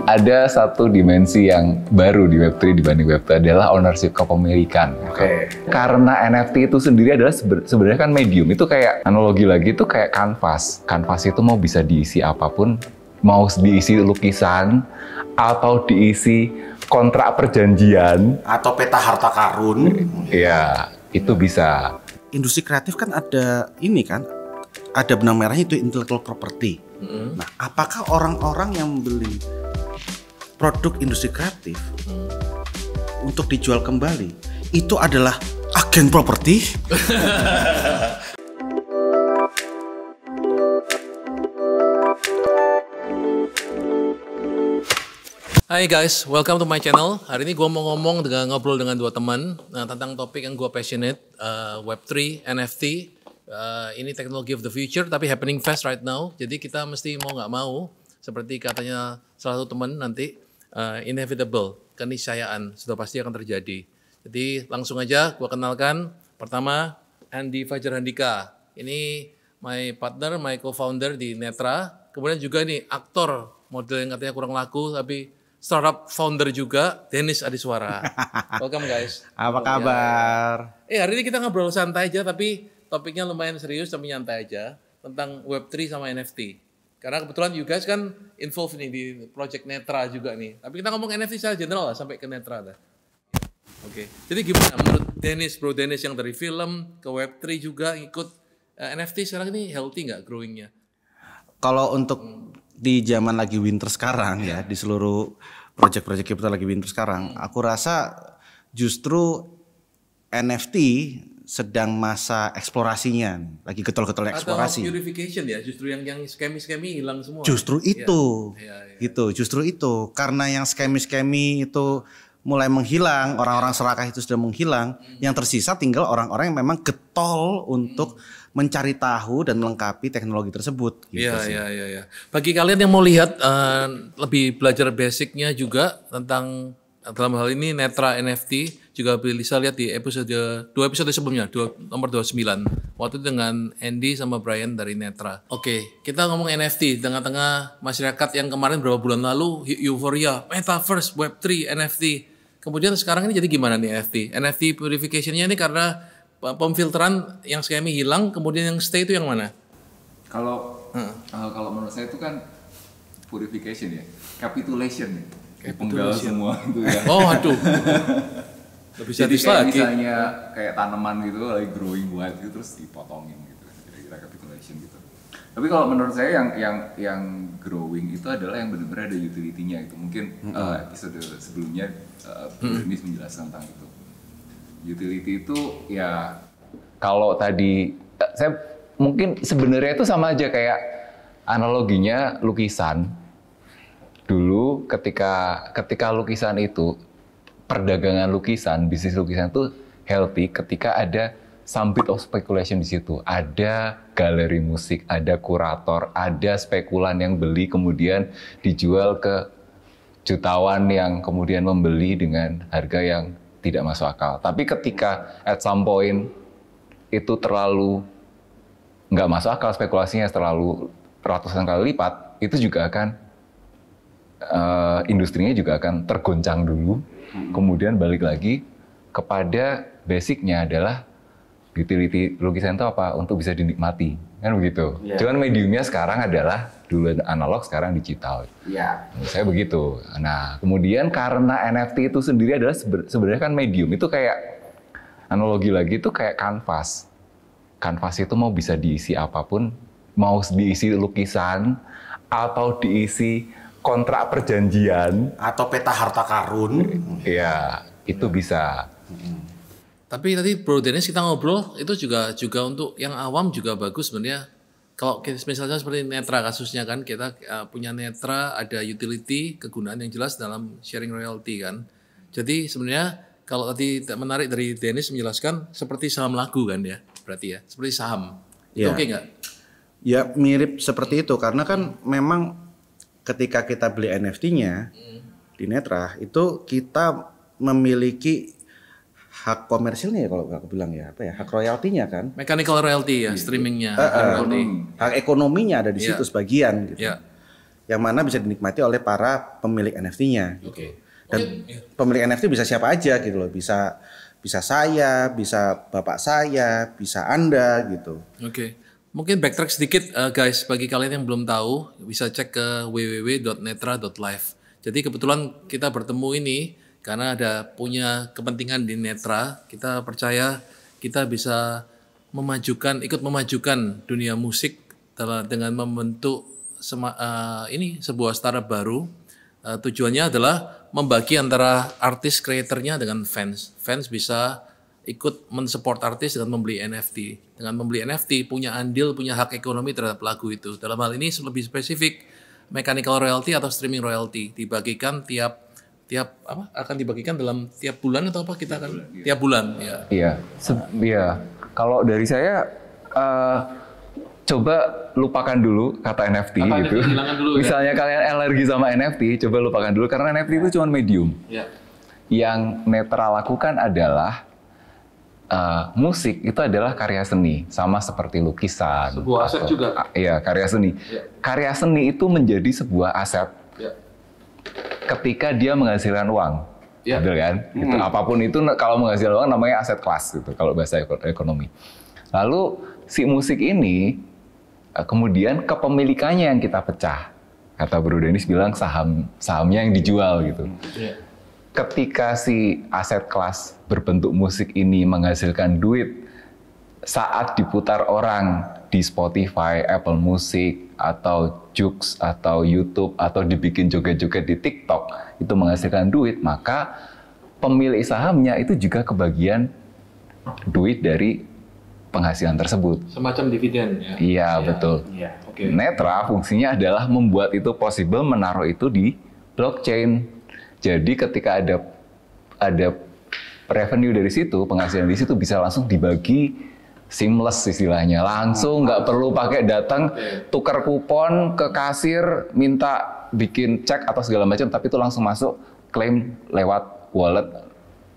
Ada satu dimensi yang baru di Web3 dibanding Web2 adalah ownership kepemilikan. Oke. Karena NFT itu sendiri adalah sebenarnya kan medium. Itu kayak analogi lagi itu kayak kanvas. Kanvas itu mau bisa diisi apapun, mau diisi lukisan atau diisi kontrak perjanjian Atau peta harta karun. ya itu bisa. Industri kreatif kan ada ini kan, ada benang merahnya itu intellectual property. Nah, apakah orang-orang yang membeli produk industri kreatif untuk dijual kembali itu adalah agen properti? Hai guys, welcome to my channel. Hari ini gue mau ngobrol dengan dua teman tentang topik yang gue passionate, Web3, NFT. Ini teknologi of the future, tapi happening fast right now. Jadi kita mesti mau nggak mau, seperti katanya salah satu teman nanti, inevitable, keniscayaan sudah pasti akan terjadi. Jadi langsung aja gue kenalkan. Pertama, Andy Fajar Handika. Ini my partner, my co-founder di Netra. Kemudian juga ini aktor, model yang katanya kurang laku, tapi startup founder juga, Dennis Adiswara. Welcome guys. Apa kabar? Hari ini kita ngobrol santai aja, tapi topiknya lumayan serius tapi nyantai aja tentang Web3 sama NFT. Karena kebetulan you guys kan involved nih di project Netra juga nih. Tapi kita ngomong NFT secara general lah sampai ke Netra dah. Oke. Jadi gimana menurut Dennis, Bro Dennis yang dari film ke Web3 juga ikut NFT sekarang ini healthy nggak growingnya? Kalau untuk di zaman lagi winter sekarang ya, di seluruh project-project kita lagi winter sekarang, aku rasa justru NFT sedang masa eksplorasinya, lagi getol-getolnya eksplorasi. Atau purification ya, justru yang scammy hilang semua. Justru itu, gitu, justru itu. Karena yang scammy itu mulai menghilang, orang-orang serakah itu sudah menghilang, yang tersisa tinggal orang-orang yang memang getol untuk mencari tahu dan melengkapi teknologi tersebut. Iya. Bagi kalian yang mau lihat lebih belajar basicnya juga tentang dalam hal ini Netra NFT, juga bisa lihat di dua episode sebelumnya, nomor 29. Waktu itu dengan Andy sama Brian dari Netra. Oke, kita ngomong NFT di tengah-tengah masyarakat yang kemarin beberapa bulan lalu euforia, metaverse, Web3, NFT. Kemudian sekarang ini jadi gimana nih NFT? NFT purification-nya ini karena pemfilteran yang scammy hilang, kemudian yang stay itu yang mana? Kalau menurut saya itu kan purification ya, capitulation ya. Penggal semua gitu ya. Oh aduh. Lebih Jadi sadis kayak lagi. misalnya kayak tanaman gitu lagi growing wild gitu terus dipotongin gitu. Kira-kira capitulation gitu. Tapi kalau menurut saya yang growing itu adalah yang benar-benar ada utility-nya itu. Mungkin episode sebelumnya Dennis menjelaskan tentang itu. Utility itu ya kalau tadi saya mungkin sebenarnya itu sama aja kayak analoginya lukisan. Dulu ketika lukisan itu, perdagangan lukisan, bisnis lukisan itu healthy ketika ada some bit of speculation di situ. Ada galeri musik, ada kurator, ada spekulan yang beli kemudian dijual ke jutawan yang kemudian membeli dengan harga yang tidak masuk akal. Tapi ketika at some point itu terlalu nggak masuk akal, spekulasinya terlalu ratusan kali lipat, itu juga akan industrinya juga akan tergoncang dulu, kemudian balik lagi kepada basicnya adalah utility lukisan itu apa? Untuk bisa dinikmati, kan begitu. Cuman mediumnya sekarang adalah dulu analog, sekarang digital. Saya begitu. Nah, kemudian karena NFT itu sendiri adalah sebenarnya kan medium, itu kayak analogi lagi itu kayak kanvas. Kanvas itu mau bisa diisi apapun, mau diisi lukisan atau diisi kontrak perjanjian atau peta harta karun, ya itu bisa. Tapi tadi Bro Dennis kita ngobrol itu juga untuk yang awam juga bagus sebenarnya. Kalau misalnya seperti Netra kasusnya kan, kita punya Netra, ada utility, kegunaan yang jelas dalam sharing royalty kan. Jadi sebenarnya kalau tadi menarik dari Dennis menjelaskan seperti saham lagu kan ya, berarti ya, seperti saham. Itu oke nggak? Ya mirip seperti itu karena kan memang ketika kita beli NFT-nya di Netra itu kita memiliki hak komersilnya ya, kalau aku bilang ya, apa ya, hak royaltinya kan, Mechanical royalty ya, streamingnya, hak ekonominya ada di situ sebagian gitu. yang mana bisa dinikmati oleh para pemilik NFT-nya. Oke. Dan pemilik NFT bisa siapa aja gitu loh. Bisa saya, bisa bapak saya, bisa Anda gitu. Oke. Mungkin backtrack sedikit guys, bagi kalian yang belum tahu bisa cek ke www.netra.live. Jadi kebetulan kita bertemu ini karena ada punya kepentingan di Netra. Kita percaya kita bisa ikut memajukan dunia musik dengan membentuk sebuah startup baru. Tujuannya adalah membagi antara artis kreatornya dengan fans. Fans bisa ikut mensupport artis dengan membeli NFT. Dengan membeli NFT punya andil, punya hak ekonomi terhadap lagu itu. Dalam hal ini lebih spesifik mechanical royalty atau streaming royalty dibagikan akan dibagikan dalam tiap bulan atau apa kita akan tiap bulan ya. Iya. Kalau dari saya coba lupakan dulu kata NFT gitu. Dulu, misalnya kalian alergi sama NFT, coba lupakan dulu karena NFT itu cuma medium. Ya. Yang Netra lakukan adalah musik itu adalah karya seni, sama seperti lukisan. Sebuah aset juga. Iya, karya seni. Ya. Karya seni itu menjadi sebuah aset ketika dia menghasilkan uang. Ya. Betul kan? Gitu. Apapun itu kalau menghasilkan uang namanya aset kelas gitu kalau bahasa ekonomi. Lalu si musik ini kemudian kepemilikannya yang kita pecah. Kata Bro Dennis bilang sahamnya yang dijual gitu. Ya. Ketika si aset kelas berbentuk musik ini menghasilkan duit saat diputar orang di Spotify, Apple Music, atau Joox, atau YouTube, atau dibikin joget-joget di TikTok, itu menghasilkan duit, maka pemilik sahamnya itu juga kebagian duit dari penghasilan tersebut. Semacam dividen ya? Iya, betul. Ya, okay. Netra fungsinya adalah membuat itu possible, menaruh itu di blockchain. Jadi ketika ada revenue dari situ, penghasilan di situ bisa langsung dibagi seamless istilahnya, langsung nggak perlu pakai datang tukar kupon ke kasir minta bikin cek atau segala macam, tapi itu langsung masuk klaim lewat wallet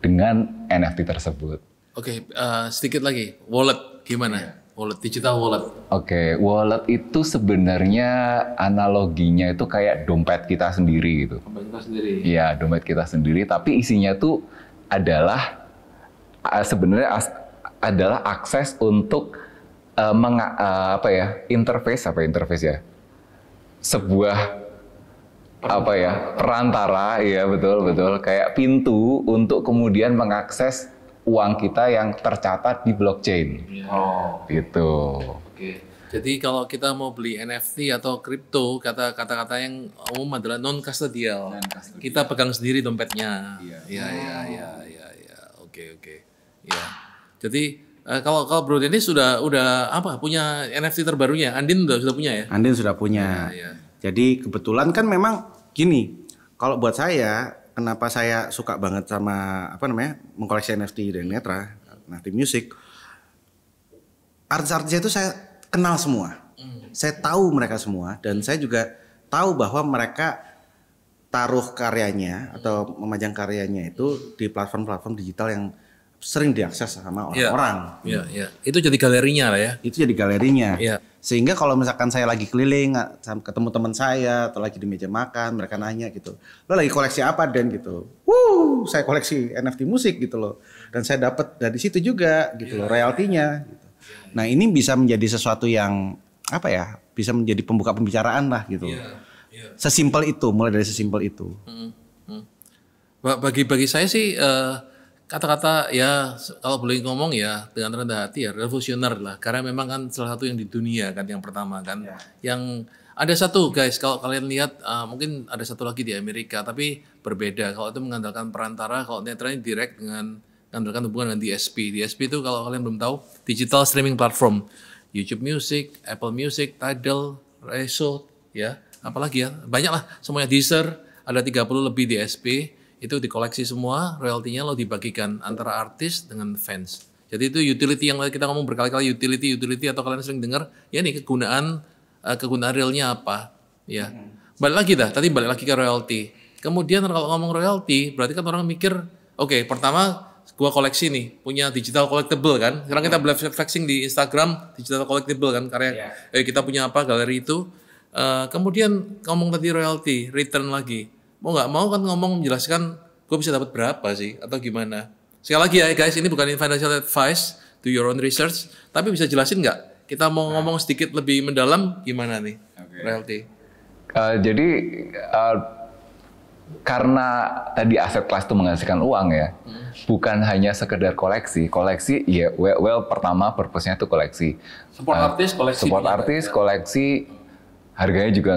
dengan NFT tersebut. Oke, sedikit lagi wallet gimana? Wallet, digital wallet. Oke, wallet itu sebenarnya analoginya itu kayak dompet kita sendiri gitu. Dompet kita sendiri. Iya, dompet kita sendiri, tapi isinya tuh adalah sebenarnya adalah akses untuk interface ya. Sebuah perantara, ya betul kayak pintu untuk kemudian mengakses uang kita yang tercatat di blockchain. Oh, gitu. Oke. Jadi kalau kita mau beli NFT atau kripto, kata-kata yang umum adalah non custodial. Kita pegang sendiri dompetnya. Iya. Oke. Ya. Jadi kalau Bro Dennis sudah punya NFT terbarunya? Andin sudah punya ya? Andin sudah punya. Ya. Jadi kebetulan kan memang gini, kalau buat saya kenapa saya suka banget sama mengkoleksi NFT dari Netra, NFT Music. Artis-artisnya itu saya kenal semua. Saya tahu mereka semua dan saya juga tahu bahwa mereka taruh karyanya atau memajang karyanya itu di platform-platform digital yang sering diakses sama orang-orang. Iya. Itu jadi galerinya lah ya. Itu jadi galerinya. Iya. Sehingga kalau misalkan saya lagi keliling, ketemu teman saya atau lagi di meja makan, mereka nanya gitu, lo lagi koleksi apa Den gitu? Saya koleksi NFT musik gitu loh. Dan saya dapat dari situ juga gitu loh, royaltinya. Gitu. Nah ini bisa menjadi sesuatu yang bisa menjadi pembuka pembicaraan lah gitu. Sesimpel itu, mulai dari sesimpel itu. Bagi saya sih kata-kata ya kalau boleh ngomong ya dengan rendah hati ya revolusioner lah, karena memang kan salah satu yang di dunia kan yang pertama kan. Yang ada satu guys, kalau kalian lihat mungkin ada satu lagi di Amerika tapi berbeda. Kalau itu mengandalkan perantara, kalau Netra ini direct dengan mengandalkan hubungan dengan DSP. DSP itu kalau kalian belum tahu, digital streaming platform. YouTube Music, Apple Music, Tidal, Reso, ya, apalagi ya, banyak lah semuanya. Deezer, ada 30 lebih DSP. Itu dikoleksi semua, royaltinya lo dibagikan antara artis dengan fans. Jadi itu utility yang kita ngomong berkali-kali, utility atau kalian sering dengar, ya nih kegunaan realnya apa, ya. Balik lagi ke royalti. Kemudian kalau ngomong royalti, berarti kan orang mikir, oke, pertama gua koleksi nih, punya digital collectible kan. Sekarang kita flexing di Instagram, digital collectible kan, kita punya apa, galeri itu. Kemudian ngomong tadi royalty, return lagi. Mau nggak mau kan ngomong menjelaskan gue bisa dapat berapa sih atau gimana. Sekali lagi ya guys, ini bukan financial advice, do your own research. Tapi bisa jelasin nggak? Kita mau ngomong sedikit lebih mendalam gimana nih royalty? Jadi karena tadi aset kelas itu menghasilkan uang ya, bukan hanya sekedar koleksi ya, pertama purpose-nya itu koleksi. Support artis, koleksi. Support artis, koleksi, harganya juga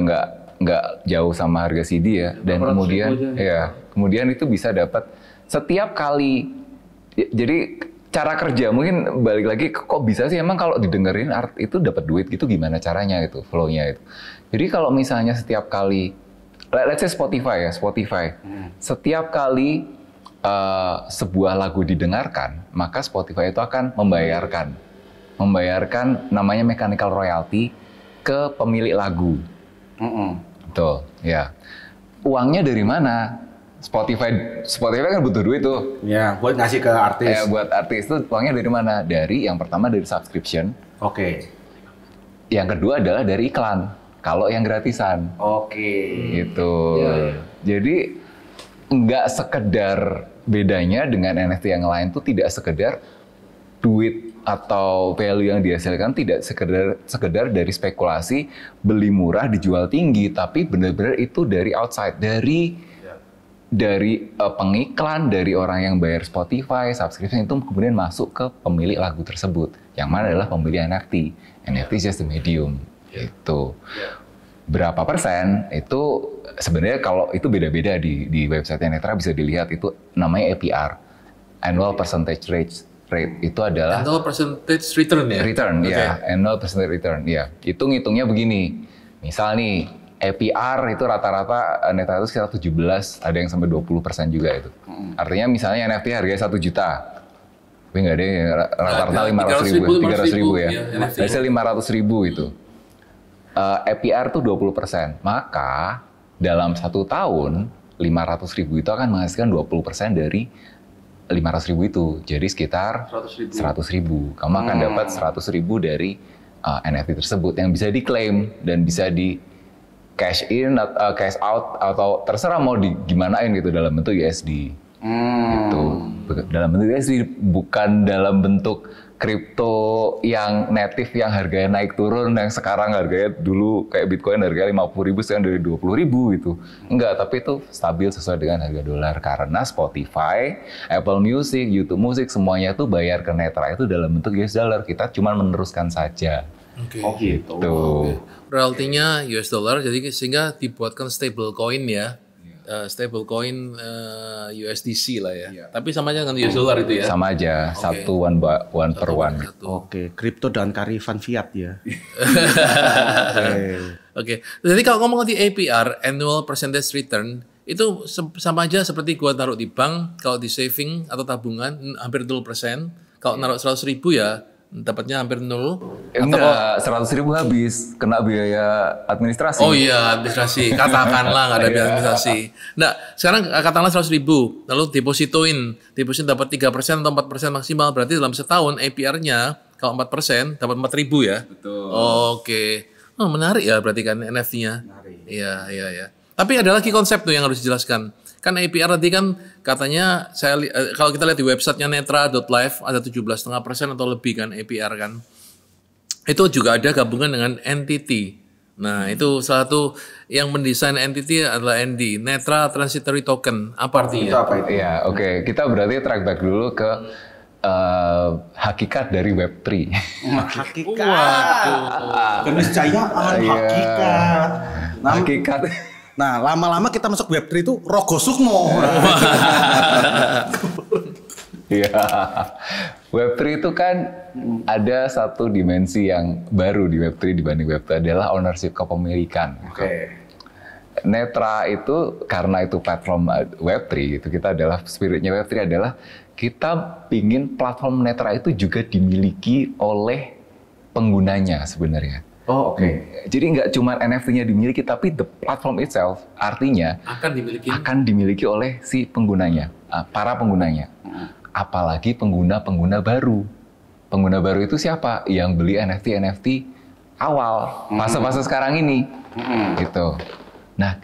nggak jauh sama harga CD ya, dan kemudian itu bisa dapat setiap kali. Jadi cara kerja mungkin balik lagi kok bisa sih emang kalau didengerin art itu dapat duit gitu, gimana caranya itu flow-nya itu. Jadi kalau misalnya setiap kali, let's say Spotify, setiap kali sebuah lagu didengarkan, maka Spotify itu akan membayarkan namanya mechanical royalty ke pemilik lagu. Betul, ya. Uangnya dari mana? Spotify kan butuh duit tuh. Ya, buat ngasih ke artis. Buat artis itu uangnya dari mana? Yang pertama dari subscription. Oke. Yang kedua adalah dari iklan. Kalau yang gratisan. Oke. Gitu. Jadi nggak sekedar bedanya dengan NFT yang lain tuh tidak sekedar duit atau value yang dihasilkan, tidak sekedar dari spekulasi beli murah dijual tinggi, tapi benar-benar itu dari outside, dari pengiklan, dari orang yang bayar Spotify, subscription itu kemudian masuk ke pemilik lagu tersebut, yang mana adalah pemilik NFT. NFT is just a medium. Itu berapa persen itu sebenarnya kalau itu beda-beda di website Netra bisa dilihat, itu namanya APR, annual percentage rate itu adalah annual percentage return ya. Annual percentage return ya. Itu ngitungnya begini, misal nih APR itu rata-rata Netra itu sekitar 17, ada yang sampai 20% juga itu. Artinya misalnya NFT harganya 1 juta. Tapi nggak ada rata-rata 300 ribu ya. Biasanya 500 ribu itu. APR itu 20%. Maka dalam 1 tahun 500 ribu itu akan menghasilkan 20% dari 500 ribu itu. Jadi sekitar 100 ribu. Kamu akan dapat 100 ribu dari NFT tersebut yang bisa diklaim dan bisa di cash in, cash out, atau terserah mau gimanain gitu dalam bentuk USD. Gitu. Dalam bentuk USD, bukan dalam bentuk kripto yang native yang harganya naik turun, yang sekarang harganya dulu kayak Bitcoin harganya 50.000 sekarang dari 20.000 gitu. Enggak, tapi itu stabil sesuai dengan harga dolar karena Spotify, Apple Music, YouTube Music semuanya tuh bayar ke Netra itu dalam bentuk US dollar. Kita cuma meneruskan saja. Oh gitu. Royalty-nya US dollar, jadi sehingga dibuatkan stable coin ya. Stable coin USDC lah ya. Tapi sama aja dengan US dollar itu ya? Sama aja, satu one per one. Oke, kripto dan karifan fiat ya. Oke. Jadi kalau ngomong di APR, annual percentage return, itu sama aja seperti gua taruh di bank, kalau di saving atau tabungan hampir 0%. Kalau naruh 100 ribu ya dapatnya hampir 0. Enggak, 100 ribu habis, kena biaya administrasi. Oh iya, administrasi. Katakanlah nggak ada biaya administrasi. Nah, sekarang katakanlah 100 ribu, lalu deposit dapat 3% atau 4% maksimal, berarti dalam setahun APR-nya kalau 4% dapat 4 ribu ya? Betul. Oke. Oh, menarik ya berarti kan NFT-nya. Iya. Tapi ada lagi konsep tuh yang harus dijelaskan. Kan APR tadi kan katanya kalau kita lihat di websitenya netra.live ada 17,5% atau lebih kan APR kan. Itu juga ada gabungan dengan entity. Nah, itu salah satu yang mendesain entity adalah ND, Netra Transitory Token. Apa artinya? Ya, oke. Kita berarti track back dulu ke hakikat dari Web3. Hakikat. Keniscayaan, hakikat. Hakikat. Nah, lama-lama kita masuk Web3 itu Rogo Sukmo. Iya. Web3 itu kan ada satu dimensi yang baru di Web3 dibanding Web2 adalah ownership, kepemilikan. Oke. Netra itu karena itu platform Web3 itu, kita adalah spiritnya Web3 adalah kita pingin platform Netra itu juga dimiliki oleh penggunanya sebenarnya. Oh, oke. Jadi nggak cuma NFT-nya dimiliki, tapi the platform itself artinya akan dimiliki oleh si penggunanya, para penggunanya. Apalagi pengguna baru. Pengguna baru itu siapa? Yang beli NFT awal, fase-fase sekarang ini, gitu. Nah,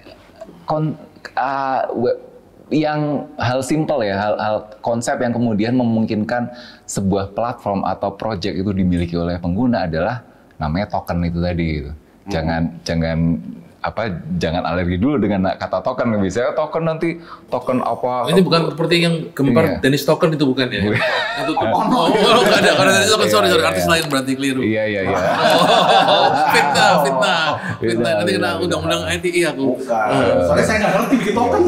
yang hal simpel ya, hal konsep yang kemudian memungkinkan sebuah platform atau project itu dimiliki oleh pengguna adalah namanya token itu tadi. Gitu. Jangan alergi dulu dengan kata token. Biasanya token nanti token apa? Ini bukan seperti yang gembar Dennis Token itu bukan ya? Itu nggak ada. Karena Dennis Token sorry artis lain berarti keliru. Iya. Fitnah. Nanti kena undang-undang ITE aku. Soalnya saya nggak ngerti bikin token.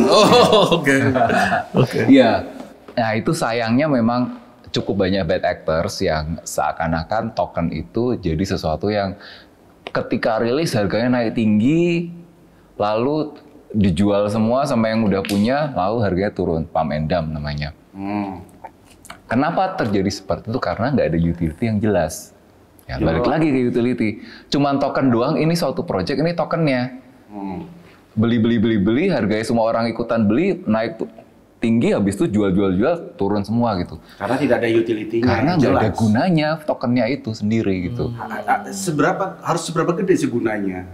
Oke. Iya. Nah itu sayangnya memang cukup banyak bad actors yang seakan-akan token itu jadi sesuatu yang ketika rilis harganya naik tinggi, lalu dijual semua sama yang udah punya, lalu harganya turun, pump and dump namanya. Kenapa terjadi seperti itu? Karena nggak ada utility yang jelas. Ya, balik lagi ke utility. Cuman token doang, ini suatu project, ini tokennya. Beli, harganya semua orang ikutan beli, naik tinggi, habis itu jual, turun semua gitu. Karena tidak ada utility-nya. Karena nggak ada gunanya tokennya itu sendiri gitu. Harus seberapa gede sih gunanya?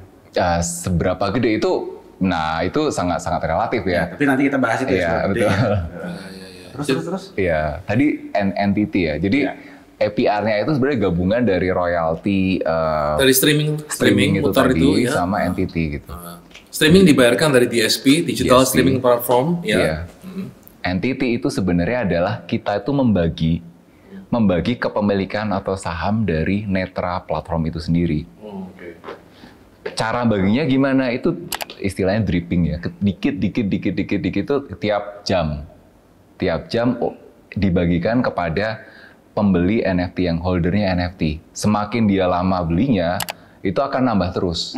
Seberapa gede itu, nah itu sangat relatif ya. Tapi nanti kita bahas itu ya. Betul. Terus. Iya, tadi entity ya. Jadi APR-nya itu sebenarnya gabungan dari royalti dari streaming itu muter tadi itu ya. Sama entity gitu. Streaming dibayarkan dari DSP, Digital Streaming Platform ya. Iya. Entity itu sebenarnya adalah kita itu membagi kepemilikan atau saham dari netra platform itu sendiri. Cara baginya gimana? Itu istilahnya dripping ya. Dikit itu tiap jam dibagikan kepada pembeli NFT yang holdernya NFT. Semakin dia lama belinya, itu akan nambah terus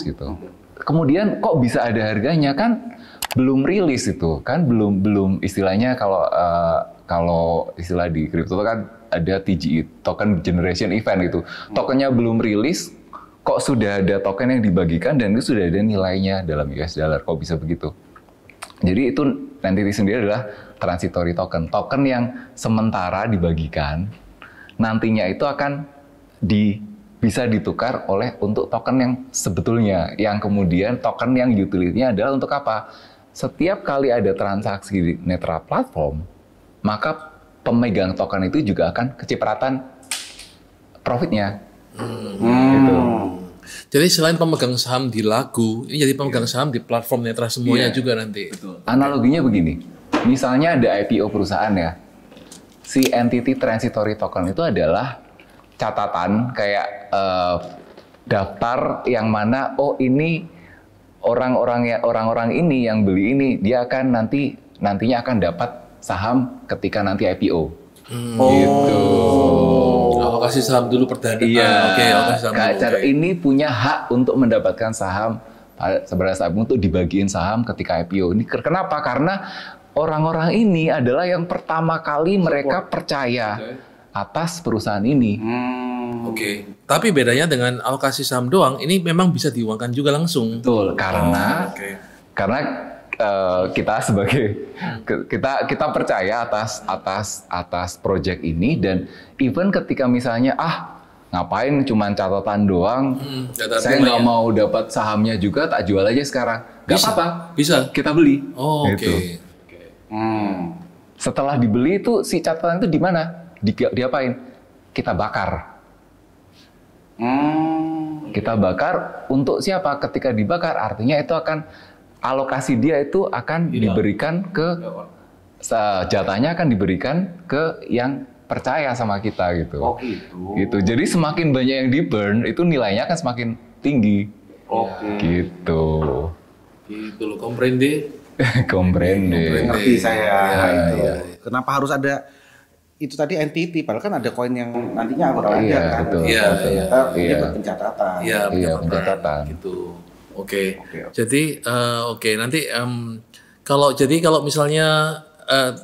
gitu. Kemudian kok bisa ada harganya kan? Belum rilis itu kan belum istilahnya kalau istilah di kripto kan ada TGE, token generation event gitu. Tokennya belum rilis kok sudah ada token yang dibagikan dan itu sudah ada nilainya dalam US dollar. Kok bisa begitu? Jadi itu entity sendiri adalah transitory token yang sementara dibagikan, nantinya itu akan bisa ditukar untuk token yang sebetulnya, yang kemudian token yang utility-nya adalah untuk apa? Setiap kali ada transaksi di netra platform, maka pemegang token itu juga akan kecipratan profitnya. Gitu. Jadi selain pemegang saham di Lagu, ini jadi pemegang saham di platform netra semuanya juga nanti. Betul. Analoginya begini, misalnya ada IPO perusahaan ya, si entity transitory token itu adalah catatan kayak daftar yang mana ini orang-orang ini yang beli ini dia akan nantinya akan dapat saham ketika nanti IPO. Gitu. Alokasi saham dulu perdana. Iya. Alokasi saham dulu. Ini punya hak untuk mendapatkan saham sebenarnya untuk dibagiin saham ketika IPO. Ini kenapa? Karena orang-orang ini adalah yang pertama kali mereka percaya atas perusahaan ini. Tapi bedanya dengan alokasi saham doang, ini memang bisa diuangkan juga langsung. Betul, karena kita sebagai kita percaya atas project ini dan even ketika misalnya ngapain cuman catatan doang, saya nggak mau dapat sahamnya juga, tak jual aja sekarang. Nggak apa-apa, bisa kita beli. Oke. Setelah dibeli itu si catatan itu di mana? Diapain? Kita bakar. Kita bakar untuk siapa? Ketika dibakar artinya itu akan alokasi dia itu akan diberikan ke jatahnya akan diberikan ke yang percaya sama kita gitu. Gitu. Jadi semakin banyak yang di burn itu nilainya akan semakin tinggi. Gitu. Gitu loh, comprende. Ngerti saya. Iya. Kenapa harus ada itu tadi entity, padahal kan ada koin yang nantinya bakal ada kan. Betul. Ini pencatatan. Iya, pencatatan. Gitu. Oke. Jadi nanti kalau misalnya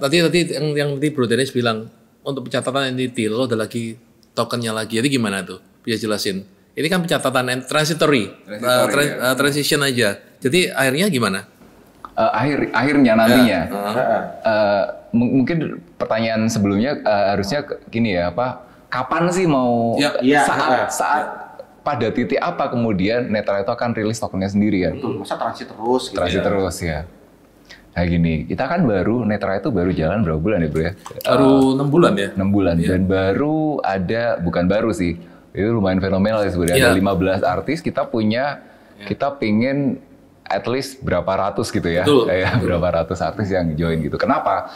tadi yang Bro Dennis bilang untuk pencatatan entity lo ada lagi tokennya lagi. Jadi gimana tuh? Bisa jelasin. Ini kan pencatatan transitory. Transition aja. Jadi akhirnya gimana? Akhirnya nantinya. Mungkin pertanyaan sebelumnya harusnya gini ya, kapan sih mau saat pada titik apa kemudian Netra itu akan rilis tokennya sendiri kan? Betul, masa transit terus gitu. Transit terus ya. Nah gini, kita kan Netra itu baru jalan berapa bulan ya bro ya? Baru 6 bulan ya? 6 bulan, dan baru ada, bukan baru sih, itu lumayan fenomenal ya sebenarnya. Ada 15 artis, kita punya, kita pingin at least berapa ratus gitu ya. Kayak berapa ratus artis yang join gitu. Kenapa?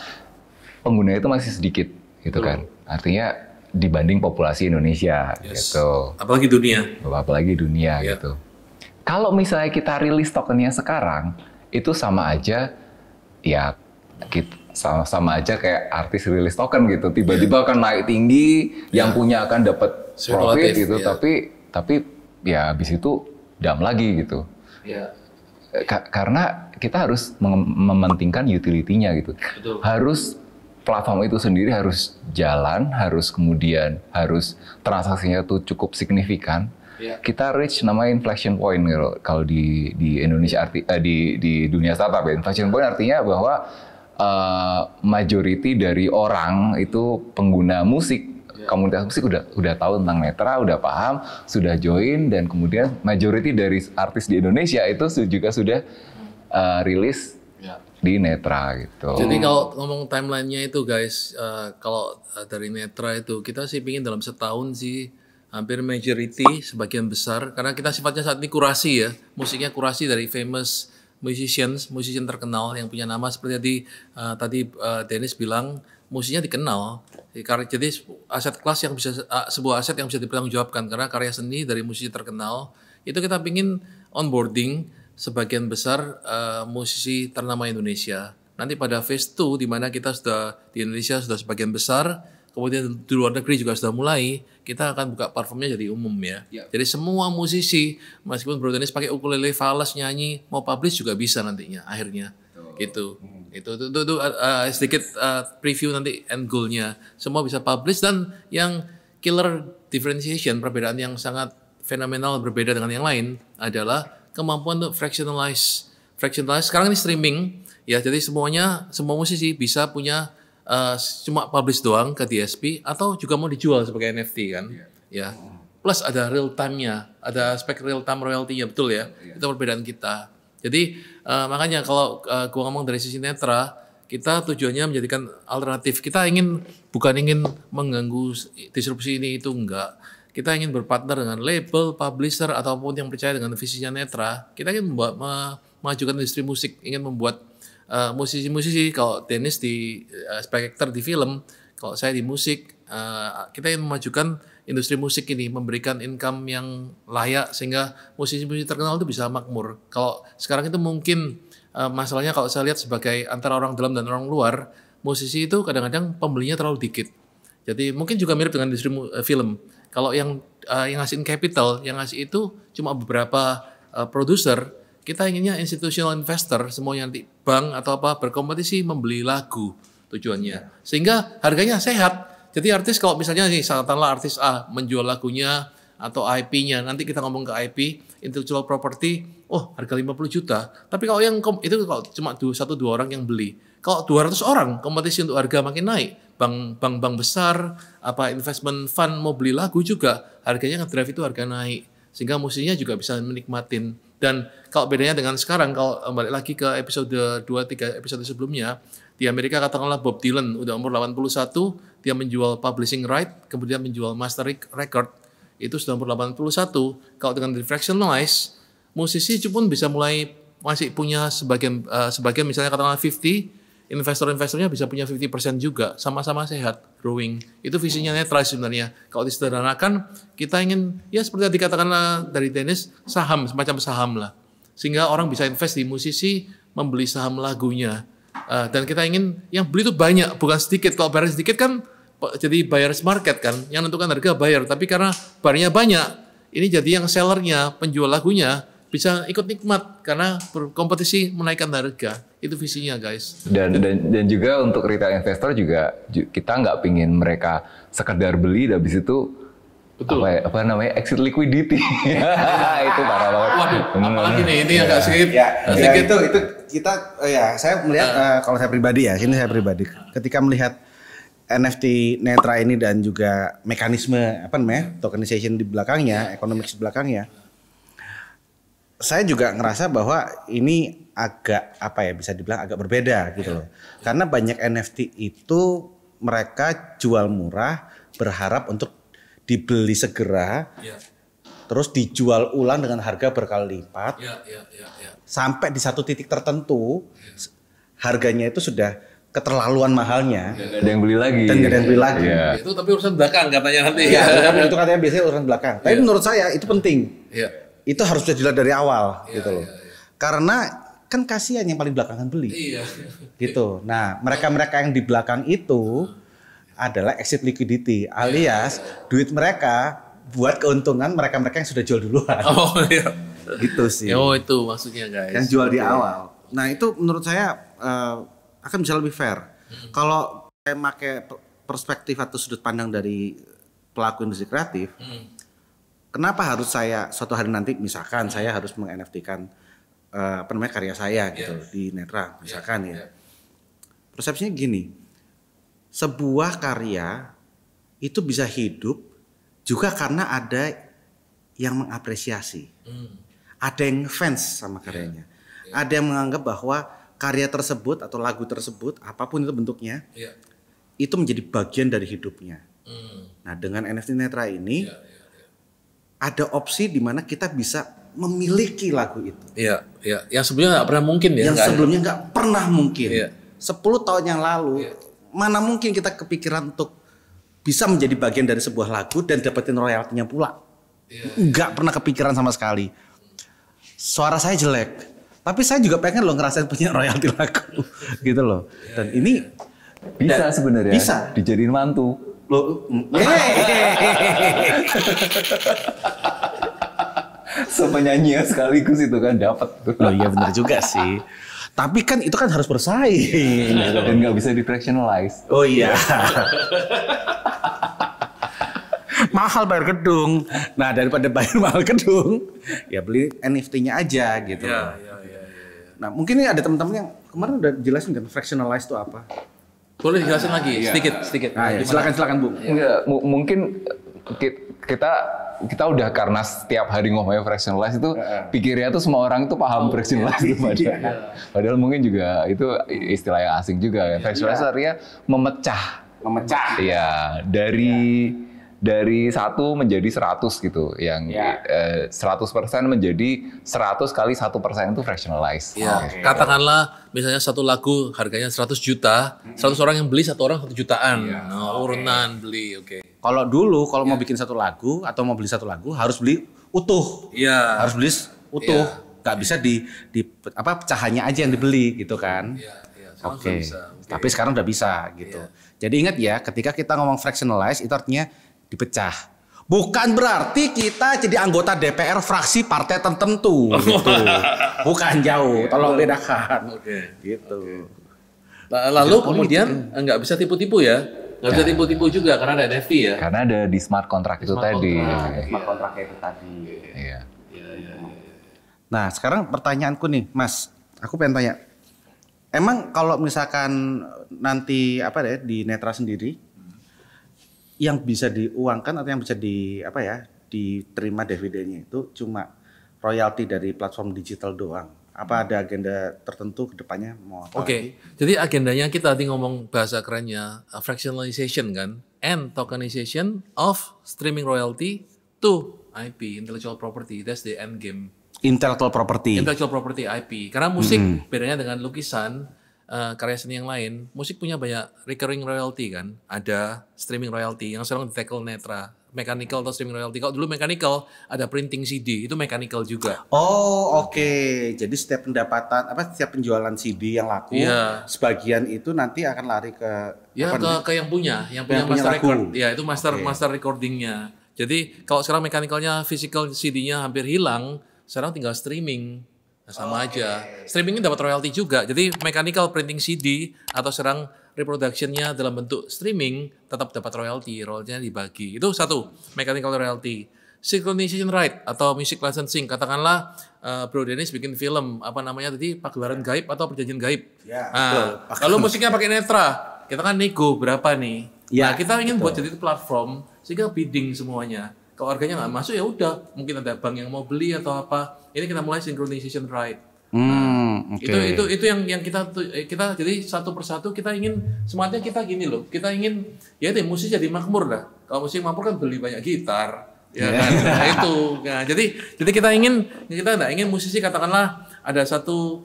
Pengguna itu masih sedikit gitu kan. Artinya dibanding populasi Indonesia gitu. Apalagi dunia gitu. Kalau misalnya kita rilis tokennya sekarang, itu sama aja ya sama aja kayak artis rilis token gitu. Tiba-tiba akan naik tinggi, yang punya akan dapat profit gitu, tapi ya habis itu dam lagi gitu. Karena kita harus mementingkan utility-nya gitu. Harus platform itu sendiri harus jalan, harus transaksinya tuh cukup signifikan. Kita reach namanya inflection point gitu. Kalau di Indonesia di dunia startup ya, inflection point artinya bahwa majority dari orang itu pengguna musik, komunitas musik udah tahu tentang Netra, udah paham, sudah join, dan kemudian majority dari artis di Indonesia itu juga sudah rilis di Netra gitu. Jadi kalau ngomong timelinenya itu guys, kalau dari Netra itu kita sih pingin dalam setahun sih hampir majority sebagian besar, karena kita sifatnya saat ini kurasi ya, musiknya kurasi dari famous musician terkenal yang punya nama seperti tadi Dennis bilang musiknya dikenal. Jadi aset kelas yang bisa sebuah aset yang bisa dipertanggungjawabkan karena karya seni dari musisi terkenal itu kita pingin onboarding sebagian besar musisi ternama Indonesia. Nanti pada phase 2 di mana kita sudah di Indonesia sudah sebagian besar, kemudian di luar negeri juga sudah mulai, kita akan buka platformnya jadi umum ya. Jadi semua musisi meskipun Bro Dennis pakai ukulele, fales, nyanyi, mau publish juga bisa nantinya akhirnya. Gitu. Itu sedikit preview nanti end goal-nya. Semua bisa publish, dan yang killer differentiation, perbedaan yang sangat fenomenal berbeda dengan yang lain adalah kemampuan untuk fractionalize. Sekarang ini streaming ya, jadi semua musisi bisa punya cuma publish doang ke DSP atau juga mau dijual sebagai NFT kan. Ya. Plus ada real time-nya, ada aspek real time royalty-nya, betul ya. Itu perbedaan kita. Jadi makanya kalau gua ngomong dari sisi Netra, kita tujuannya menjadikan alternatif. Kita bukan ingin mengganggu disrupsi ini itu, enggak. Kita ingin berpartner dengan label, publisher, ataupun yang percaya dengan visinya Netra. Kita ingin memajukan industri musik, ingin membuat musisi-musisi, kalau Dennis sebagai aktor di film, kalau saya di musik, kita ingin memajukan industri musik ini, memberikan income yang layak sehingga musisi-musisi terkenal itu bisa makmur. Kalau sekarang itu mungkin masalahnya kalau saya lihat sebagai antara orang dalam dan orang luar, musisi itu kadang-kadang pembelinya terlalu dikit. Jadi mungkin juga mirip dengan industri film. Kalau yang ngasihin capital, yang ngasih itu cuma beberapa produser, kita inginnya institutional investor, semuanya nanti bank atau apa berkompetisi membeli lagu tujuannya. Sehingga harganya sehat. Jadi artis kalau misalnya nih, katakanlah artis A menjual lagunya atau IP-nya, nanti kita ngomong ke IP, intellectual property, harga 50 juta. Tapi kalau yang itu kalau cuma 1-2 orang yang beli. Kalau 200 orang, kompetisi untuk harga makin naik. Bank besar, investment fund mau beli lagu juga, harganya ngedrive itu harga naik. Sehingga musiknya juga bisa menikmatin. Dan kalau bedanya dengan sekarang, kalau balik lagi ke episode 2-3 episode sebelumnya, di Amerika katakanlah Bob Dylan udah umur 81, dia menjual publishing right, kemudian menjual master record, itu sudah umur 81. Kalau dengan fractionalize, musisi pun bisa mulai masih punya sebagian misalnya katakanlah 50, investor-investornya bisa punya 50% juga, sama-sama sehat, growing. Itu visinya Netra sebenarnya. Kalau disederhanakan, kita ingin, ya seperti yang dikatakan dari Dennis, saham, semacam saham lah. Sehingga orang bisa invest di musisi, membeli saham lagunya. Dan kita ingin, yang beli itu banyak, bukan sedikit. Kalau bayar sedikit kan, jadi buyer's market kan, yang menentukan harga buyer. Tapi karena barangnya banyak, ini jadi yang sellernya, penjual lagunya, bisa ikut nikmat karena berkompetisi menaikkan harga. Itu visinya guys. Dan juga untuk retail investor juga kita nggak pingin mereka sekedar beli dan habis itu apa namanya exit liquidity. Itu parah banget. Waduh, apalagi nih ini agak sedikit. Itu kita saya melihat kalau saya pribadi ya, ketika melihat NFT Netra ini dan juga mekanisme apa namanya tokenization di belakangnya, economics di belakangnya, saya juga ngerasa bahwa ini agak apa ya bisa dibilang agak berbeda gitu loh. Karena banyak NFT itu mereka jual murah berharap untuk dibeli segera, terus dijual ulang dengan harga berkali lipat, sampai di satu titik tertentu harganya itu sudah keterlaluan mahalnya. Gak ada yang beli lagi. Dan gak ada yang beli lagi. Itu tapi urusan belakang katanya nanti. Iya, itu katanya biasanya urusan belakang. Tapi menurut saya itu penting. Itu harus sudah dilihat dari awal gitu loh. Karena kan kasihan yang paling belakangan beli. Gitu. Nah, mereka-mereka yang di belakang itu adalah exit liquidity alias duit mereka buat keuntungan mereka-mereka yang sudah jual duluan. Oh iya. Gitu sih. Oh itu maksudnya guys. Yang jual di awal. Nah, itu menurut saya akan bisa lebih fair. Kalau saya pakai perspektif atau sudut pandang dari pelaku industri kreatif, kenapa harus saya suatu hari nanti misalkan saya harus meng-NFT-kan apa namanya karya saya gitu di Netra misalkan ya. Persepsinya gini, sebuah karya itu bisa hidup juga karena ada yang mengapresiasi, ada yang fans sama karyanya, ada yang menganggap bahwa karya tersebut atau lagu tersebut apapun itu bentuknya itu menjadi bagian dari hidupnya. Nah dengan NFT Netra ini ada opsi di mana kita bisa memiliki lagu itu. Yang sebelumnya nggak pernah mungkin ya. Yang sebelumnya nggak pernah mungkin. 10 tahun yang lalu mana mungkin kita kepikiran untuk bisa menjadi bagian dari sebuah lagu dan dapetin royaltinya pula. Nggak pernah kepikiran sama sekali. Suara saya jelek. Tapi saya juga pengen loh ngerasain punya royalti lagu gitu loh. Dan ini bisa sebenarnya. Bisa dijadiin mantu. Loh. Sepenyanyi sekaligus itu kan dapat. Loh iya benar juga sih. Tapi kan itu kan harus bersaing gitu. Dan nggak bisa di fractionalize. Oh iya. Mahal bayar gedung. Nah daripada bayar mahal gedung, ya beli NFT-nya aja gitu. Nah mungkin ini ada teman-teman yang kemarin udah jelasin kan fractionalize itu apa? Boleh dijelasin lagi sedikit. Nah, ya, silakan Bu. Enggak, mungkin kita udah karena setiap hari ngomongnya fractionalize itu pikirnya tuh semua orang itu paham fractionalize itu padahal mungkin juga itu istilah yang asing juga ya. Fractionalize artinya memecah. Ya, dari 1 menjadi 100 gitu. Yang 100% menjadi 100 kali 1% itu fractionalize. Katakanlah misalnya satu lagu harganya 100 juta, 100 orang yang beli, 1 orang 1 jutaan. Urunan beli, Kalau dulu kalau mau bikin satu lagu atau mau beli satu lagu harus beli utuh. Harus beli utuh. Gak bisa di apa pecahannya aja yang dibeli gitu kan. Tapi sekarang udah bisa gitu. Jadi ingat ya, ketika kita ngomong fractionalize itu artinya dipecah. Bukan berarti kita jadi anggota DPR fraksi partai tertentu gitu. Bukan jauh, tolong bedakan. Gitu. Lalu kemudian nggak bisa tipu-tipu ya. Nggak bisa tipu-tipu juga karena ada NFT ya. Karena ada di smart contract itu tadi. Smart contract itu tadi. Nah, sekarang pertanyaanku nih, Mas. Aku pengen tanya. Emang kalau misalkan nanti apa deh di Netra sendiri yang bisa diuangkan atau yang bisa diterima dividennya itu cuma royalti dari platform digital doang? Apa ada agenda tertentu ke depannya mau apa? Jadi agendanya kita tadi ngomong bahasa kerennya fractionalization kan, and tokenization of streaming royalty to IP, intellectual property. That's the end game. Intellectual property IP. Karena musik bedanya dengan lukisan, karya seni yang lain, musik punya banyak recurring royalty kan, ada streaming royalty yang sekarang di-tackle Netra, mechanical atau streaming royalty. Kalau dulu mechanical ada printing CD, itu mechanical juga. Jadi setiap pendapatan setiap penjualan CD yang laku, sebagian itu nanti akan lari ke ke yang punya master record. Ya, itu master recordingnya. Jadi kalau sekarang mechanicalnya, physical CD-nya hampir hilang, sekarang tinggal streaming. Sama aja. Streamingnya dapat royalti juga. Jadi mechanical printing CD atau serang reproductionnya dalam bentuk streaming tetap dapat royalti. Royaltinya dibagi. Itu satu, mechanical royalty. Synchronization right atau music licensing. Katakanlah Bro Dennis bikin film apa namanya tadi, Pagelaran Gaib atau Perjanjian Gaib. Lalu musiknya pakai Netra. Kita kan nego berapa nih? Nah kita ingin buat jadi platform sehingga bidding semuanya. Kalau harganya nggak masuk ya udah, mungkin ada bank yang mau beli atau apa. Ini kita mulai synchronization right. Itu yang kita jadi satu persatu kita ingin semuanya kita gini loh. Kita ingin ya itu musik jadi makmur dah. Kalau musik makmur kan beli banyak gitar, ya kan. Nah, itu. Nah, jadi kita nggak ingin musisi katakanlah ada satu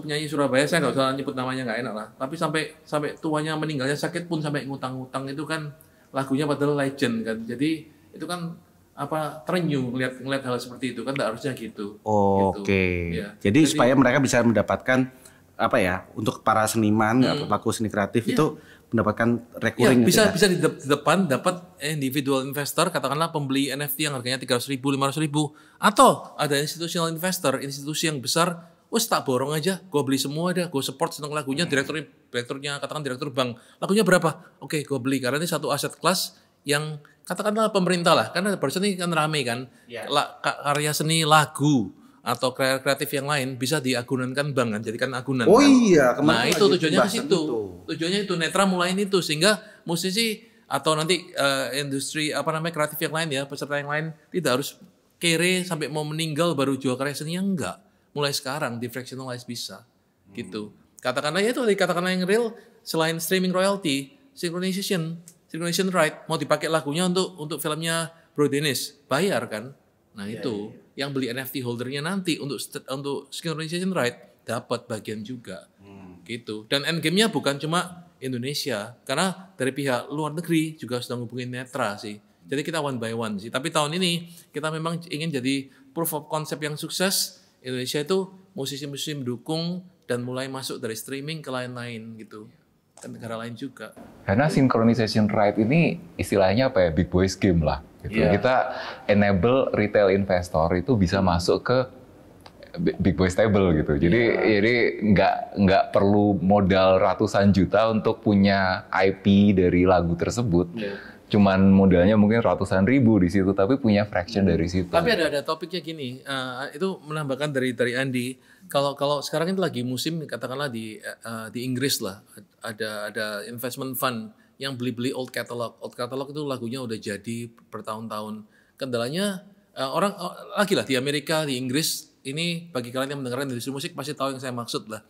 penyanyi Surabaya, saya nggak usah nyebut namanya, nggak enak lah. Tapi sampai tuanya meninggalnya sakit pun sampai ngutang-ngutang, itu kan lagunya padahal legend kan. Jadi itu kan terenyuh ngeliat hal seperti itu kan, tidak harusnya gitu. Oke. Ya. Jadi supaya mereka bisa mendapatkan untuk para seniman atau pelaku seni kreatif itu mendapatkan recurring. Bisa di depan dapat individual investor, katakanlah pembeli NFT yang harganya 300.000, 500.000, atau ada institutional investor, institusi yang besar. Wes tak borong aja, gue beli semua dah, gue support seneng lagunya, direkturnya katakan direktur bank, lagunya berapa? Oke, gue beli karena ini satu aset kelas yang katakanlah pemerintah lah, karena barusan ini kan rame kan, karya seni lagu atau kreatif yang lain bisa diagunankan bank kan, jadikan agunan. Oh kan? iya, nah itu tujuannya ke situ, tujuannya itu Netra mulain itu sehingga musisi atau nanti industri kreatif yang lain ya, peserta yang lain tidak harus kere sampai mau meninggal baru jual karya seni, enggak. Mulai sekarang di fractionalize bisa, gitu. Katakanlah ya itu katakanlah yang real selain streaming royalty, synchronization right mau dipakai lagunya untuk filmnya Bro Dennis, bayar kan? Nah itu yang beli NFT holdernya nanti untuk synchronization right dapat bagian juga, gitu. Dan endgame-nya bukan cuma Indonesia, karena dari pihak luar negeri juga sedang hubungin Netra sih. Jadi kita one by one sih. Tapi tahun ini kita memang ingin jadi proof of concept yang sukses. Indonesia itu musisi-musisi mendukung dan mulai masuk dari streaming ke lain-lain gitu, ke negara lain juga. Karena synchronization right ini istilahnya big boys game lah. Gitu. Kita enable retail investor itu bisa masuk ke big boys table gitu. Jadi nggak perlu modal ratusan juta untuk punya IP dari lagu tersebut. Cuman modalnya mungkin ratusan ribu di situ, tapi punya fraction dari situ. Tapi ada topiknya gini, itu menambahkan dari Andi. Kalau sekarang ini lagi musim, katakanlah di Inggris lah, ada investment fund yang beli old catalog. Old catalog itu lagunya udah jadi bertahun-tahun. Kendalanya orang lagi lah di Amerika, di Inggris ini bagi kalian yang mendengarkan industri musik pasti tahu yang saya maksud lah.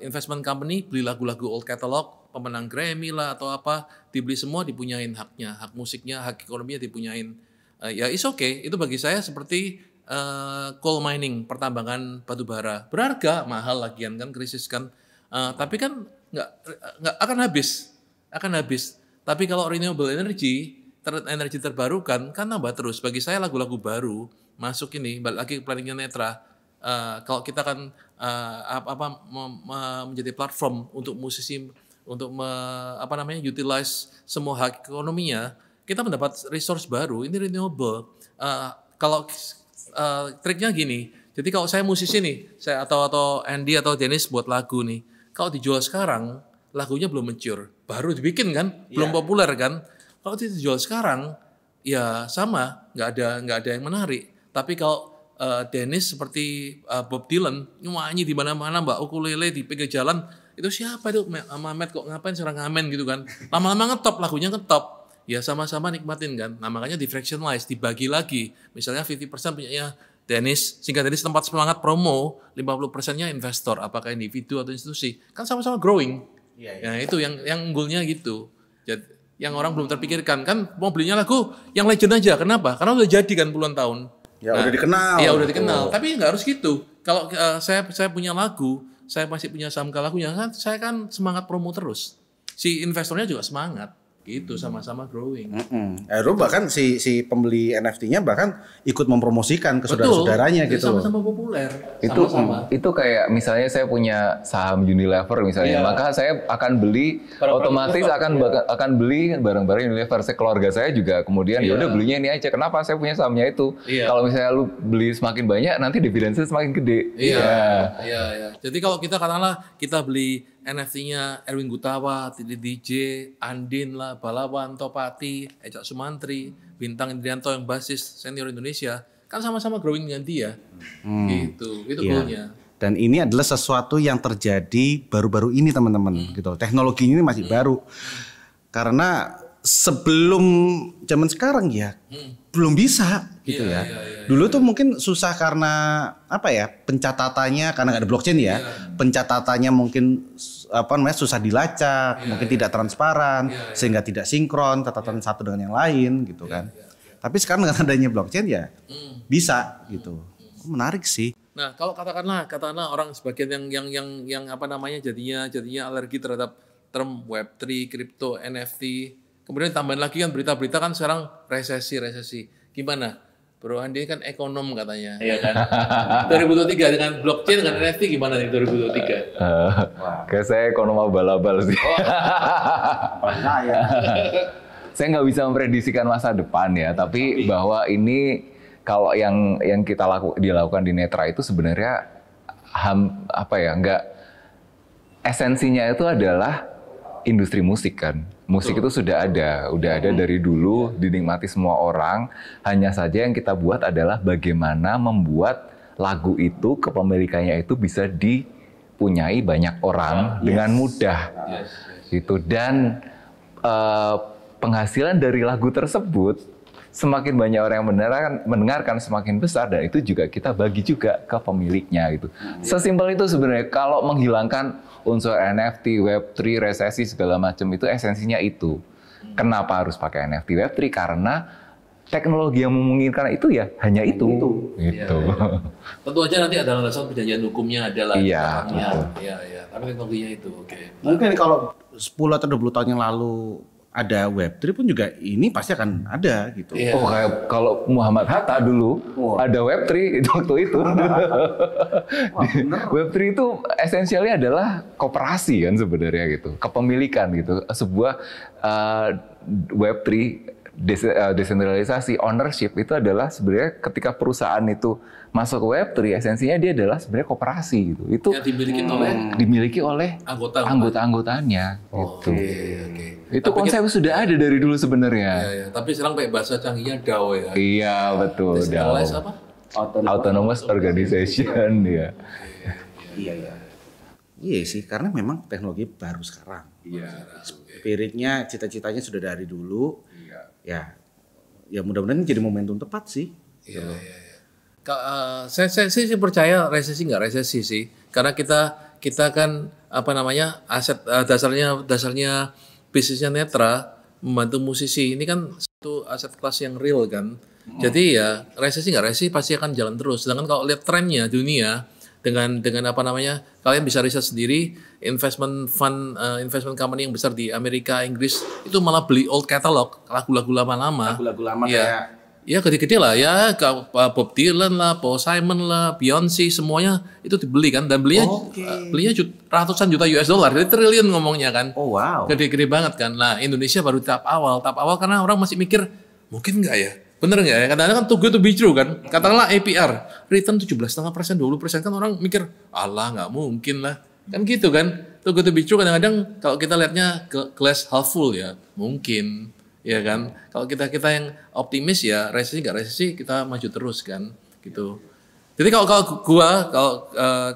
Investment company beli lagu-lagu old catalog, pemenang Grammy lah atau apa, dibeli semua, dipunyain haknya, hak musiknya, hak ekonominya dipunyain. Ya is okay, itu bagi saya seperti coal mining, pertambangan batu bara, berharga, mahal lagian kan, krisis kan, tapi kan nggak akan habis. Tapi kalau renewable energy terbarukan kan nambah terus. Bagi saya lagu-lagu baru masuk ini, balik lagi ke planningnya Netra. Kalau kita kan menjadi platform untuk musisi untuk utilize semua hak ekonominya, kita mendapat resource baru, ini renewable. Kalau triknya gini, jadi kalau saya musisi nih, saya atau Andy atau Dennis buat lagu nih, kalau dijual sekarang lagunya belum mature, baru dibikin kan, belum populer kan. Kalau dijual sekarang ya sama, nggak ada yang menarik. Tapi kalau Dennis seperti Bob Dylan nyanyi di mana-mana, mbak ukulele di pinggir jalan, itu siapa itu Mamet kok ngapain serang ngamen gitu kan, lama-lama ngetop, lagunya ngetop, ya sama-sama nikmatin kan. Nah makanya di fractionalize, dibagi lagi, misalnya 50% punyanya Dennis, sehingga Dennis tempat semangat promo, 50%-nya investor, apakah individu atau institusi, kan sama-sama growing. Ya itu yang unggulnya gitu. Jadi, yang orang belum terpikirkan kan, mau belinya lagu yang legend aja, kenapa? Karena udah jadi kan puluhan tahun. Udah dikenal. Iya udah dikenal, tapi nggak harus gitu. Kalau saya punya lagu, saya masih punya saham ke lagunya, kan saya kan semangat promo terus. Si investornya juga semangat, gitu, sama-sama growing. Akhirnya bahkan si pembeli NFT-nya bahkan ikut mempromosikan ke saudara-saudaranya gitu. Sama-sama populer. Itu kayak misalnya saya punya saham Unilever misalnya, maka saya akan beli otomatis akan beli barang-barang Unilever. Keluarga saya juga kemudian ya udah belinya ini aja. Kenapa? Saya punya sahamnya itu. Kalau misalnya lu beli semakin banyak, nanti dividendnya semakin gede. Iya. Jadi kalau kita katakanlah kita beli NFT-nya Erwin Gutawa, DJ, Andin lah, Balawan, Topati, Ecak Sumantri, Bintang Indrianto yang basis senior Indonesia, kan sama-sama growing dengan dia. Gitu, itu goalnya. Dan ini adalah sesuatu yang terjadi baru-baru ini teman-teman, gitu. Teknologi ini masih baru. Karena sebelum zaman sekarang ya belum bisa gitu ya. Dulu tuh mungkin susah karena apa ya, pencatatannya karena nggak ada blockchain ya. Pencatatannya mungkin apa namanya susah dilacak, mungkin tidak transparan sehingga tidak sinkron catatan satu dengan yang lain gitu kan. Tapi sekarang dengan adanya blockchain ya bisa gitu. Menarik sih. Nah, kalau katakanlah orang sebagian yang apa namanya jadinya alergi terhadap term Web3, kripto, NFT. Kemudian tambahin lagi kan berita-berita kan sekarang resesi. Gimana? Bro Andi kan ekonom katanya, ya kan? 2023 dengan blockchain dengan NFT gimana nih 2023? Kayak saya ekonom abal-abal sih. Saya nggak bisa memprediksikan masa depan ya, tapi bahwa ini kalau yang kita dilakukan di Netra itu sebenarnya nggak, esensinya itu adalah industri musik kan. Musik itu sudah ada dari dulu, dinikmati semua orang. Hanya saja yang kita buat adalah bagaimana membuat lagu itu, kepemilikannya itu bisa dipunyai banyak orang dengan mudah. Gitu. Dan penghasilan dari lagu tersebut semakin banyak orang yang mendengarkan semakin besar, dan itu juga kita bagi juga ke pemiliknya gitu. Sesimpel itu sebenarnya. Kalau menghilangkan unsur NFT, Web3, resesi segala macam itu esensinya itu. Kenapa harus pakai NFT, Web3? Karena teknologi yang memungkinkan itu ya hanya itu. Gitu. Ya. Tentu aja nanti ada landasan perjanjian hukumnya adalah. Iya. Tapi teknologinya itu. Mungkin kalau 10 atau 20 tahun yang lalu ada Web3 pun juga ini pasti akan ada gitu. Oh, kayak kalau Muhammad Hatta dulu ada Web3 waktu itu. Web3 itu esensialnya adalah koperasi kan sebenarnya gitu, kepemilikan gitu. Sebuah Web3 desentralisasi, ownership itu adalah sebenarnya ketika perusahaan itu masuk ke Web3, esensinya dia adalah sebenarnya koperasi gitu. Itu yang dimiliki oleh anggota-anggotanya gitu. Itu tapi konsep sudah ada dari dulu sebenarnya. Iya. Tapi sekarang kayak bahasa canggihnya DAO ya. Iya, betul. DAO. Apa? Autonomous Organization ya. Iya sih, karena memang teknologi baru sekarang. Spiritnya, cita-citanya sudah dari dulu. Ya mudah-mudahan ini jadi momentum tepat sih. Saya sih percaya resesi nggak resesi sih, karena kita kan apa namanya aset dasarnya bisnisnya Netra membantu musisi ini kan satu aset kelas yang real kan. Jadi ya resesi nggak resesi pasti akan jalan terus. Sedangkan kalau lihat trennya dunia dengan apa namanya, kalian bisa riset sendiri, investment company yang besar di Amerika, Inggris itu malah beli old catalog, lagu-lagu lama-lama. Lagu-lagu lama kayak ya gede-gede lah ya, Bob Dylan lah, Paul Simon lah, Beyonce, semuanya itu dibeli kan, dan belinya ratusan juta US dollar, jadi triliun ngomongnya kan. Oh wow. Gede-gede banget kan. Nah Indonesia baru tahap awal karena orang masih mikir mungkin nggak ya, bener nggak ya? Kadang-kadang kan too good to be true kan. Katakanlah APR return 17,5%, 20% kan orang mikir, Allah nggak mungkin lah, kan gitu kan. Too good to be true kadang-kadang kalau kita lihatnya glass half full ya mungkin. Ya kan, kalau kita yang optimis ya resesi nggak resesi kita maju terus kan, gitu. Jadi kalau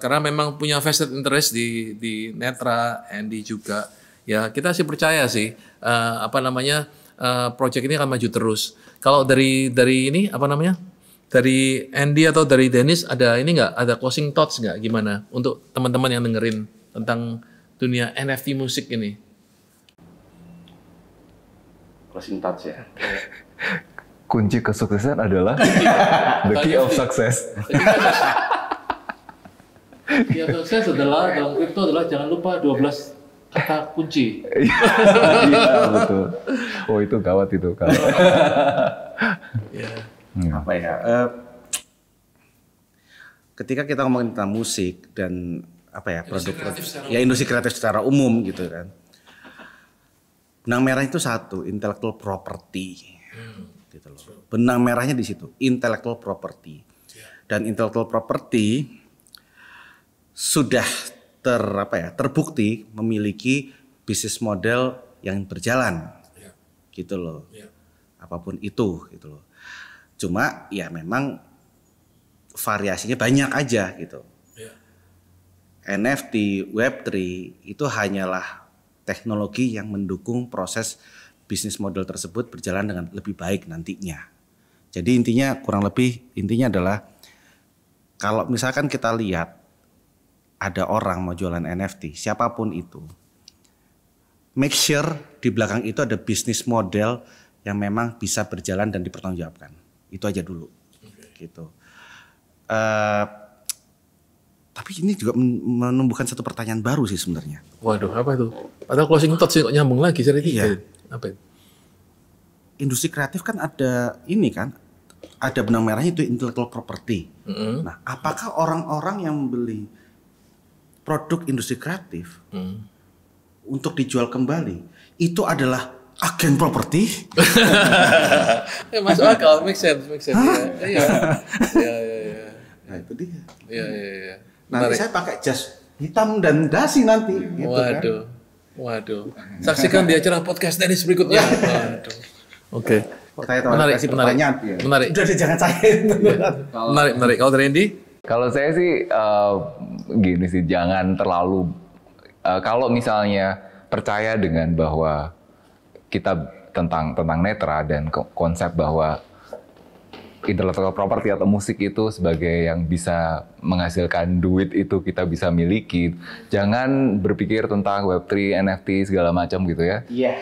karena memang punya vested interest di Netra, Andy juga, ya kita sih percaya sih project ini akan maju terus. Kalau dari ini dari Andy atau dari Dennis ada closing thoughts nggak, gimana untuk teman-teman yang dengerin tentang dunia NFT musik ini? Closing thoughts ya. Kunci kesuksesan adalah the key of success. Key of success adalah dalam kripto adalah jangan lupa 12 kata kunci. Iya betul. Oh itu gawat itu kalau. Apa ya? Ketika kita ngomongin tentang musik dan apa ya, produk ya industri kreatif secara umum gitu kan. Benang merahnya itu satu, intellectual property. Gitu loh. Benang merahnya di situ, intellectual property. Dan intellectual property sudah terbukti memiliki bisnis model yang berjalan. Gitu loh. Apapun itu gitu loh. Cuma ya memang variasinya banyak aja gitu. NFT, Web3 itu hanyalah teknologi yang mendukung proses bisnis model tersebut berjalan dengan lebih baik nantinya. Jadi intinya adalah kalau misalkan kita lihat ada orang mau jualan NFT, siapapun itu, make sure di belakang itu ada bisnis model yang memang bisa berjalan dan dipertanggungjawabkan. Itu aja dulu. Gitu. Tapi ini juga menumbuhkan satu pertanyaan baru sih sebenarnya. Waduh, apa itu? Padahal closing thought sih kok nyambung lagi cerita Iya. Apa itu? Industri kreatif kan ada benang merahnya itu intellectual property. Nah, apakah orang-orang yang membeli produk industri kreatif untuk dijual kembali itu adalah agen properti? Masuk akal, make sense. Iya. Nah, itu dia. Iya. Nanti saya pakai jas hitam dan dasi nanti. Gitu Waduh. Saksikan di acara podcast Dennis berikutnya. Waduh. Oke. Saya kasih pertanyaan. Menarik. Udah jangan saya. Menarik. Kalau dari Andy? Kalau saya sih gini sih, jangan terlalu kalau misalnya percaya dengan bahwa kita tentang netra dan konsep bahwa intellectual property atau musik itu sebagai yang bisa menghasilkan duit itu kita bisa miliki. Jangan berpikir tentang Web3, NFT segala macam gitu ya. Iya.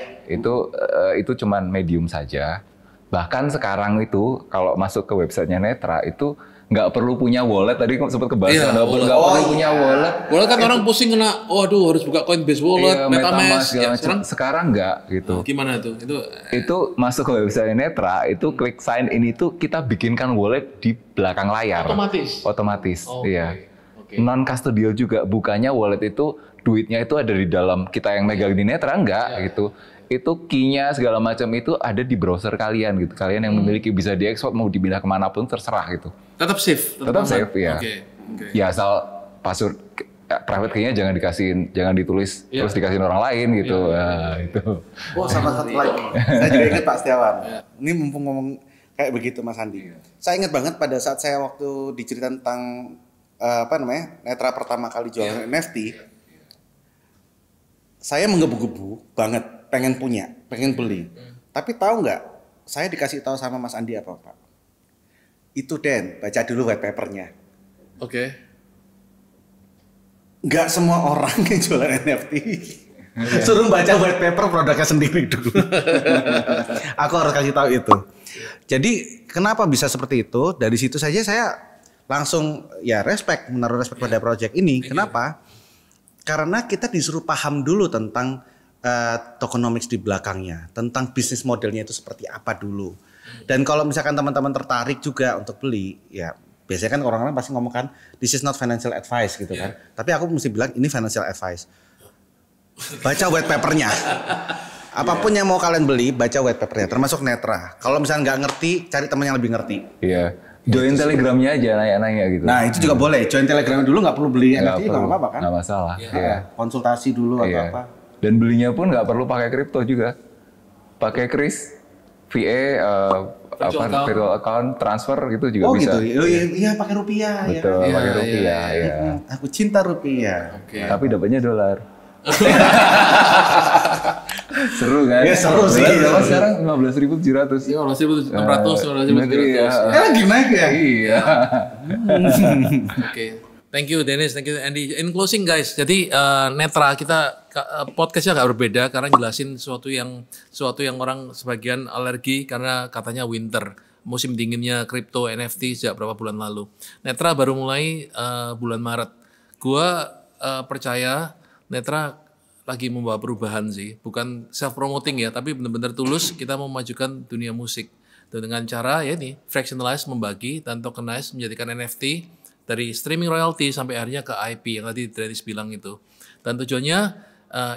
Itu cuman medium saja. Bahkan sekarang itu kalau masuk ke websitenya Netra itu nggak perlu punya wallet, tadi sempat kebahas nggak perlu punya wallet. Wallet kan orang pusing kena, waduh harus buka Coinbase wallet, MetaMask. Sekarang nggak gitu. Gimana tuh? Itu masuk ke website Netra, itu klik sign in itu kita bikinkan wallet di belakang layar. Otomatis. Iya. Non custodial juga, bukannya wallet itu duitnya itu ada di dalam kita yang megang di Netra, enggak gitu. Itu key-nya segala macam itu ada di browser kalian gitu. Kalian yang memiliki bisa diekspor mau dipindah kemanapun terserah gitu. Tetap safe. Tetap safe ya. Okay. Ya asal password private key-nya jangan ditulis terus dikasihin orang lain gitu. Itu. Oh, sama satu lagi. Saya juga ingat Pak Setiawan. Ini mumpung ngomong kayak begitu Mas Andi. Saya ingat banget pada saat saya waktu diceritakan tentang Netra pertama kali jualan NFT. Saya menggebu-gebu banget, pengen beli. Tapi tahu nggak? Saya dikasih tahu sama Mas Andi apa Pak? Itu Den, baca dulu white papernya. Oke. Nggak semua orang yang jualan NFT suruh baca white paper produknya sendiri dulu. Aku harus kasih tahu itu. Jadi kenapa bisa seperti itu? Dari situ saja saya langsung menaruh respect pada project ini. Kenapa? Karena kita disuruh paham dulu tentang tokenomics di belakangnya, tentang bisnis modelnya itu seperti apa dulu. Dan kalau misalkan teman-teman tertarik juga untuk beli, ya biasanya kan orang-orang pasti ngomong kan, this is not financial advice gitu kan. Tapi aku mesti bilang ini financial advice. Baca white papernya. Apapun yang mau kalian beli, baca white papernya, termasuk Netra. Kalau misalnya nggak ngerti, cari teman yang lebih ngerti. Iya. Join telegramnya aja nanya-nanya gitu. Nah itu juga boleh. Join telegramnya dulu, nggak perlu beli NFT, nggak apa-apa kan? Nggak masalah. Iya. Konsultasi dulu atau apa. Dan belinya pun nggak perlu pakai kripto juga. Pakai Kris, VA, virtual account, transfer gitu juga bisa. Oh gitu. Iya pakai rupiah. Betul, pakai rupiah. Iya. Aku cinta rupiah. Okay. Tapi dapatnya dolar. Seru kan? Ya seru sih. Sekarang 15.700. Iya, 15.600, 15.700. Lagi naik ya? Iya. Oke. Thank you Dennis, thank you Andy. In closing guys, jadi Netra kita podcastnya agak berbeda karena jelasin sesuatu yang orang sebagian alergi karena katanya winter, musim dinginnya kripto NFT sejak berapa bulan lalu. Netra baru mulai bulan Maret. Gua percaya Netra lagi membawa perubahan sih, bukan self promoting ya, tapi benar-benar tulus kita mau memajukan dunia musik dengan cara ya ini fractionalize, membagi dan tokenize menjadikan NFT dari streaming royalty sampai akhirnya ke IP yang tadi Dennis bilang itu. Dan tujuannya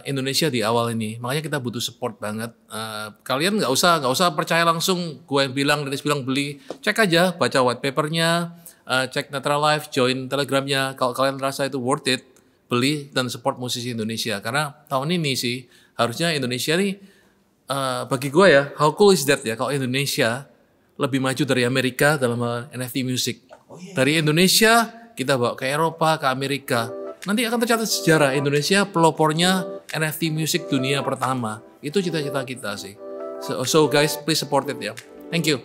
Indonesia di awal ini, makanya kita butuh support banget. Kalian nggak usah percaya langsung gue yang bilang, Dennis bilang beli, cek aja, baca white papernya, cek Netra Live, join telegramnya. Kalau kalian rasa itu worth it, beli dan support musisi Indonesia. Karena tahun ini sih harusnya Indonesia nih bagi gue ya, how cool is that ya kalau Indonesia lebih maju dari Amerika dalam NFT music. Dari Indonesia kita bawa ke Eropa, ke Amerika. nanti akan tercatat sejarah Indonesia pelopornya NFT music dunia pertama. Itu cita-cita kita sih. So guys, please support it ya. Thank you.